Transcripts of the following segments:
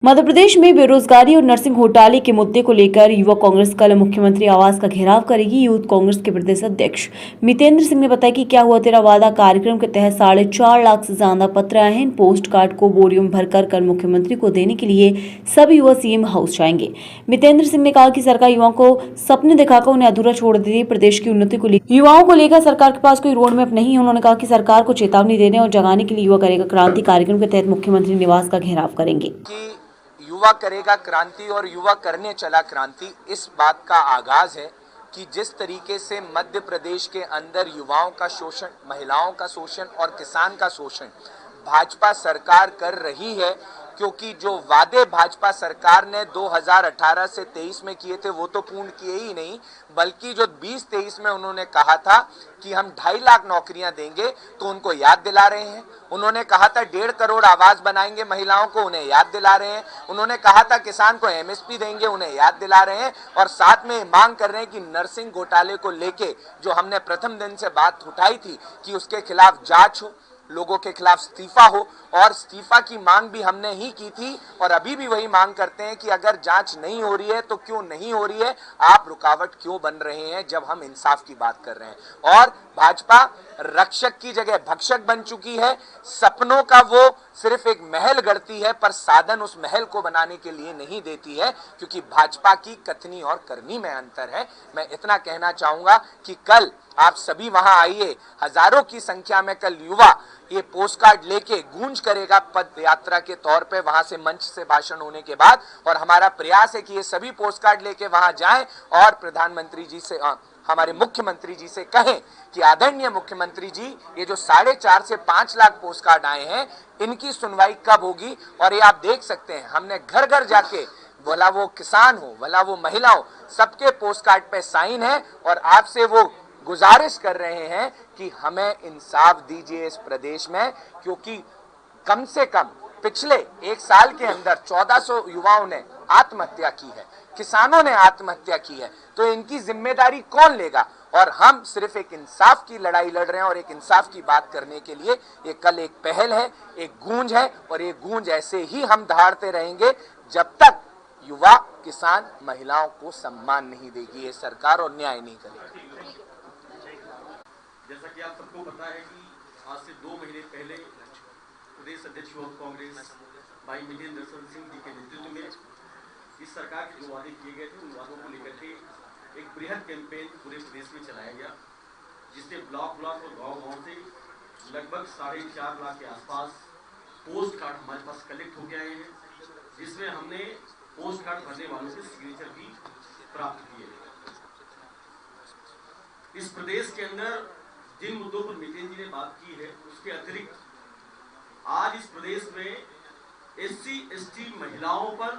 मध्य प्रदेश में बेरोजगारी और नर्सिंग घोटाले के मुद्दे को लेकर युवा कांग्रेस कल मुख्यमंत्री आवास का घेराव करेगी। यूथ कांग्रेस के प्रदेश अध्यक्ष मितेंद्र सिंह ने बताया कि क्या हुआ तेरा वादा कार्यक्रम के तहत 4.5 लाख से ज्यादा पत्र आए हैं। इन पोस्ट कार्ड को बोरियों में भरकर कल मुख्यमंत्री को देने के लिए सभी युवा सीएम हाउस जाएंगे। मितेंद्र सिंह ने कहा कि सरकार युवाओं को सपने दिखाकर उन्हें अधूरा छोड़ देती है। प्रदेश की उन्नति को लेकर युवाओं को लेकर सरकार के पास कोई रोड मैप नहीं है। उन्होंने कहा कि सरकार को चेतावनी देने और जगाने के लिए युवा करेगा क्रांति कार्यक्रम के तहत मुख्यमंत्री निवास का घेराव करेंगे। युवा करेगा क्रांति और युवा करने चला क्रांति, इस बात का आगाज है कि जिस तरीके से मध्य प्रदेश के अंदर युवाओं का शोषण, महिलाओं का शोषण और किसान का शोषण भाजपा सरकार कर रही है, क्योंकि जो वादे भाजपा सरकार ने 2018 से 23 में किए थे वो तो पूर्ण किए ही नहीं, बल्कि जो 20-23 में उन्होंने कहा था कि हम 2.5 लाख नौकरियां देंगे तो उनको याद दिला रहे हैं। उन्होंने कहा था 1.5 करोड़ आवास बनाएंगे महिलाओं को, उन्हें याद दिला रहे हैं। उन्होंने कहा था किसान को एमएसपी देंगे, उन्हें याद दिला रहे हैं। और साथ में मांग कर रहे हैं कि नर्सिंग घोटाले को लेके जो हमने प्रथम दिन से बात उठाई थी कि उसके खिलाफ जांच हो, लोगों के खिलाफ इस्तीफा हो, और इस्तीफा की मांग भी हमने ही की थी और अभी भी वही मांग करते हैं कि अगर जांच नहीं हो रही है तो क्यों नहीं हो रही है, आप रुकावट क्यों बन रहे हैं जब हम इंसाफ की बात कर रहे हैं। और भाजपा रक्षक की जगह भक्षक बन चुकी है। सपनों का वो सिर्फ एक महल गढ़ती है पर साधन उस महल को बनाने के लिए नहीं देती है, क्योंकि भाजपा की कथनी और करनी में अंतर है। मैं इतना कहना चाहूंगा कि कल आप सभी वहां आइए, हजारों की संख्या में कल युवा ये पोस्ट कार्ड लेके गूंज करेगा पद यात्रा के तौर पे वहां से मंच से भाषण होने के बाद। और हमारा प्रयास है कि ये सभी पोस्ट कार्ड लेके वहां जाएं और प्रधानमंत्री जी से, हमारे मुख्यमंत्री जी से कहें कि आदरणीय मुख्यमंत्री जी, ये जो 4.5 से 5 लाख पोस्ट कार्ड आए हैं इनकी सुनवाई कब होगी। और ये आप देख सकते हैं, हमने घर घर जाके, भला वो किसान हो भला वो महिला हो, सबके पोस्ट कार्ड पे साइन है और आपसे वो गुजारिश कर रहे हैं कि हमें इंसाफ दीजिए इस प्रदेश में, क्योंकि कम से कम पिछले 1 साल के अंदर 1400 युवाओं ने आत्महत्या की है, किसानों ने आत्महत्या की है, तो इनकी जिम्मेदारी कौन लेगा। और हम सिर्फ एक इंसाफ की लड़ाई लड़ रहे हैं और एक इंसाफ की बात करने के लिए ये कल एक पहल है, एक गूंज है, और ये गूंज ऐसे ही हम दहाड़ते रहेंगे जब तक युवा, किसान, महिलाओं को सम्मान नहीं देगी ये सरकार और न्याय नहीं करेगी। जैसा कि आप सबको पता है कि आज से 2 महीने पहले प्रदेश अध्यक्ष यूथ कांग्रेस भाई मितेंद्र सिंह जी के नेतृत्व में इस सरकार के जो वादे किए गए थे उन वादों को लेकर के एक बृहद कैंपेन पूरे प्रदेश में चलाया गया, जिससे ब्लॉक और गांव से लगभग 4.5 लाख के आसपास पोस्ट कार्ड हमारे पास कलेक्ट हो गए हैं, जिसमें हमने पोस्ट कार्ड भरने वालों से सिग्नेचर भी प्राप्त किए। इस प्रदेश के अंदर जिन मुद्दों पर मितेंद्र जी ने बात की है, उसके अतिरिक्त आज इस प्रदेश में SC/ST महिलाओं पर,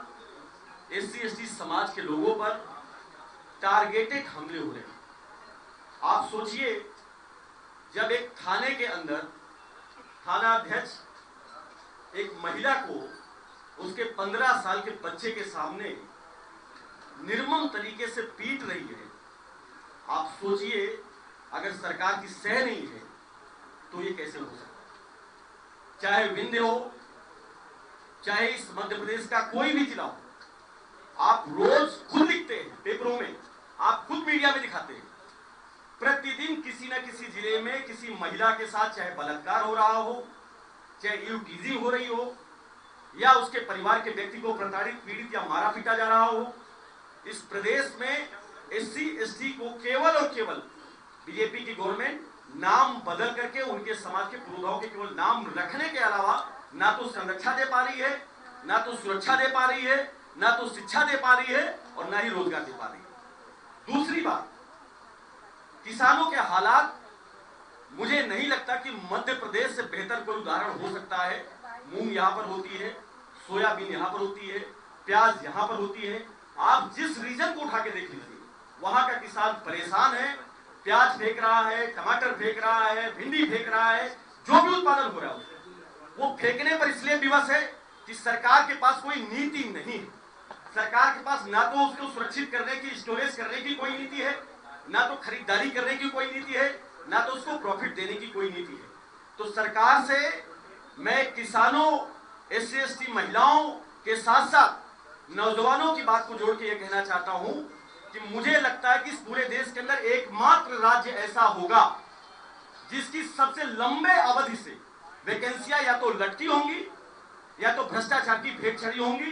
SC/ST समाज के लोगों पर टारगेटेड हमले हो रहे हैं। आप सोचिए, जब एक थाने के अंदर थानाध्यक्ष एक महिला को उसके 15 साल के बच्चे के सामने निर्मम तरीके से पीट रही है, आप सोचिए अगर सरकार की सह नहीं है तो ये कैसे हो सकता। चाहे विंध्य हो, चाहे इस मध्य प्रदेश का कोई भी जिला हो, आप रोज खुद लिखते हैं पेपरों में, आप खुद मीडिया में दिखाते हैं, प्रतिदिन किसी न किसी जिले में किसी महिला के साथ चाहे बलात्कार हो रहा हो, चाहे ईव्टीजिंग हो रही हो, या उसके परिवार के व्यक्ति को प्रताड़ित, पीड़ित या मारा पीटा जा रहा हो। इस प्रदेश में SC/ST को केवल और केवल बीजेपी की गवर्नमेंट नाम बदल करके उनके समाज के पुरोधाओं के केवल नाम रखने के अलावा ना तो संरक्षा दे पा रही है, ना तो सुरक्षा दे पा रही है, ना तो शिक्षा दे पा रही है और ना ही रोजगार दे पा रही है। दूसरी बात, किसानों के हालात, मुझे नहीं लगता कि मध्य प्रदेश से बेहतर कोई उदाहरण हो सकता है। मूंग यहाँ पर होती है, सोयाबीन यहाँ पर होती है, प्याज यहाँ पर होती है। आप जिस रीजन को उठा के देख लीजिए, वहां का किसान परेशान है, प्याज फेंक रहा है, टमाटर फेंक रहा है, भिंडी फेंक रहा है, जो भी उत्पादन हो रहा है वो फेंकने पर इसलिए विवश है कि सरकार के पास कोई नीति नहीं है। सरकार के पास ना तो उसको सुरक्षित करने की, स्टोरेज करने की कोई नीति है, ना तो खरीदारी करने की कोई नीति है, ना तो उसको प्रॉफिट देने की कोई नीति है। तो सरकार से मैं किसानों, SC/ST महिलाओं के साथ साथ नौजवानों की बात को जोड़ के यह कहना चाहता हूं कि मुझे लगता है कि इस पूरे देश के अंदर एकमात्र राज्य ऐसा होगा जिसकी सबसे लंबे अवधि से वैकेंसियां या तो लटकी होंगी या तो भ्रष्टाचार की भेंट चढ़ी होंगी,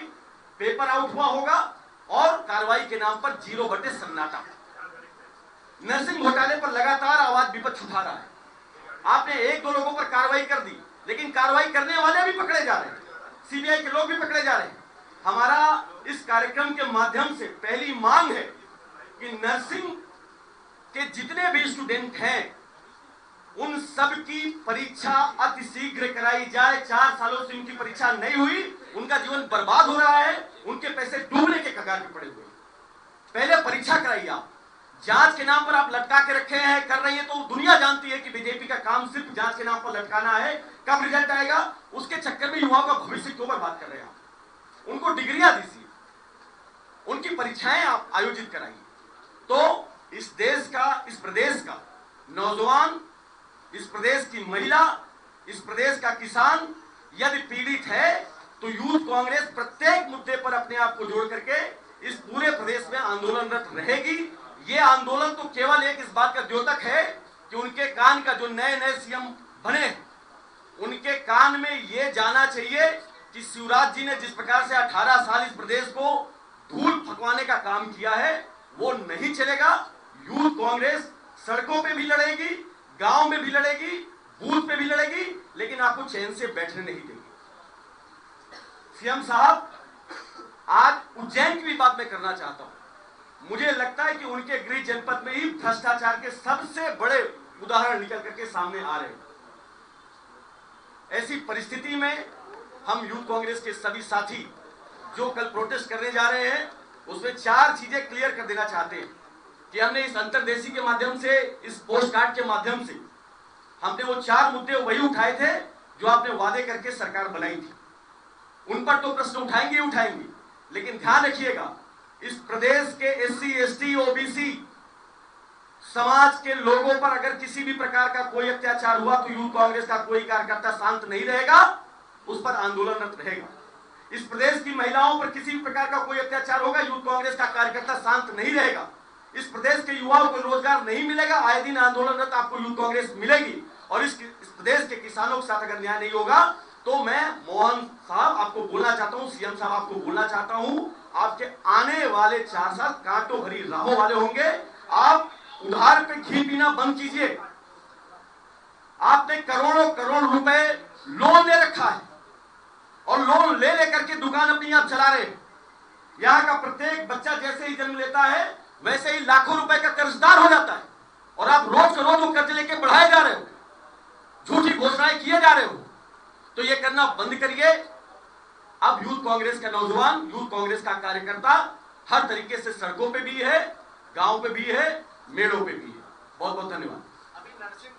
पेपर आउट हुआ होगा और कार्रवाई के नाम पर 0 सन्नाटा। नर्सिंग घोटाले पर लगातार आवाज विपक्ष उठा रहा है। आपने 1-2 लोगों पर कार्रवाई कर दी, लेकिन कार्रवाई करने वाले भी पकड़े जा रहे हैं, सीबीआई के लोग भी पकड़े जा रहे हैं। हमारा इस कार्यक्रम के माध्यम से पहली मांग है कि नर्सिंग के जितने भी स्टूडेंट हैं उन सब की परीक्षा अतिशीघ्र कराई जाए। 4 सालों से उनकी परीक्षा नहीं हुई, उनका जीवन बर्बाद हो रहा है, उनके पैसे डूबने के कगार पे पड़े हुए। पहले परीक्षा कराइए। आप जांच के नाम पर आप लटका के रखे हैं, कर रही है, तो दुनिया जानती है कि बीजेपी का काम सिर्फ जांच के नाम पर लटकाना है। कब रिजल्ट आएगा उसके चक्कर में युवाओं का भविष्य क्यों बर्बाद कर रहे हैं आप? उनको डिग्रियां दीजिए, उनकी परीक्षाएं आप आयोजित कराइए। तो इस देश का, इस प्रदेश का नौजवान, इस प्रदेश की महिला, इस प्रदेश का किसान यदि पीड़ित है तो यूथ कांग्रेस प्रत्येक मुद्दे पर अपने आप को जोड़ करके इस पूरे प्रदेश में आंदोलनरत रहेगी। ये आंदोलन तो केवल एक इस बात का द्योतक है कि उनके कान का, जो नए नए सीएम बने, उनके कान में ये जाना चाहिए कि शिवराज जी ने जिस प्रकार से 18 साल इस प्रदेश को धूल फकवाने का काम किया है वो नहीं चलेगा। यूथ कांग्रेस सड़कों पे भी लड़ेगी, गांव में भी लड़ेगी, बूथ पे भी लड़ेगी, लेकिन आपको चैन से बैठने नहीं देगी। सीएम साहब, आज उज्जैन की भी बात मैं करना चाहता हूं। मुझे लगता है कि उनके गृह जनपद में ही भ्रष्टाचार के सबसे बड़े उदाहरण निकल करके सामने आ रहे हैं। ऐसी परिस्थिति में हम यूथ कांग्रेस के सभी साथी जो कल प्रोटेस्ट करने जा रहे हैं उसमें 4 चीजें क्लियर कर देना चाहते हैं कि हमने इस अंतर्देशीय के माध्यम से, इस पोस्ट कार्ड के माध्यम से हमने वो 4 मुद्दे वही उठाए थे जो आपने वादे करके सरकार बनाई थी। उन पर तो प्रश्न उठाएंगे ही उठाएंगे, लेकिन ध्यान रखिएगा, इस प्रदेश के एससी, एसटी, ओबीसी समाज के लोगों पर अगर किसी भी प्रकार का कोई अत्याचार हुआ तो यूथ कांग्रेस का कोई कार्यकर्ता शांत नहीं रहेगा, उस पर आंदोलनरत रहेगा। इस प्रदेश की महिलाओं पर किसी भी प्रकार का कोई अत्याचार होगा, यूथ कांग्रेस का कार्यकर्ता शांत नहीं रहेगा। इस प्रदेश के युवाओं को रोजगार नहीं मिलेगा, आए दिन आंदोलनरत आपको यूथ कांग्रेस मिलेगी। और इस प्रदेश के किसानों के साथ अगर न्याय नहीं होगा तो मैं मोहन साहब आपको बोलना चाहता हूं, सीएम साहब आपको बोलना चाहता हूं, आपके आने वाले 4 साल कांटों भरी राहों वाले होंगे। आप उधार पे घी पीना बंद कीजिए। आपने करोड़ों करोड़ रुपए लोन ले रखा है और लोन ले लेकर के दुकान अपनी आप चला रहे हैं। यहां का प्रत्येक बच्चा जैसे ही जन्म लेता है वैसे ही लाखों रुपए का कर्जदार हो जाता है और आप रोज के रोज वो कर्ज लेके बढ़ाए जा रहे हो, झूठी घोषणाएं किए जा रहे हो। तो ये करना बंद करिए। अब यूथ कांग्रेस का नौजवान, यूथ कांग्रेस का कार्यकर्ता हर तरीके से सड़कों पे भी है, गांव पे भी है, मेड़ों पे भी है। बहुत बहुत धन्यवाद।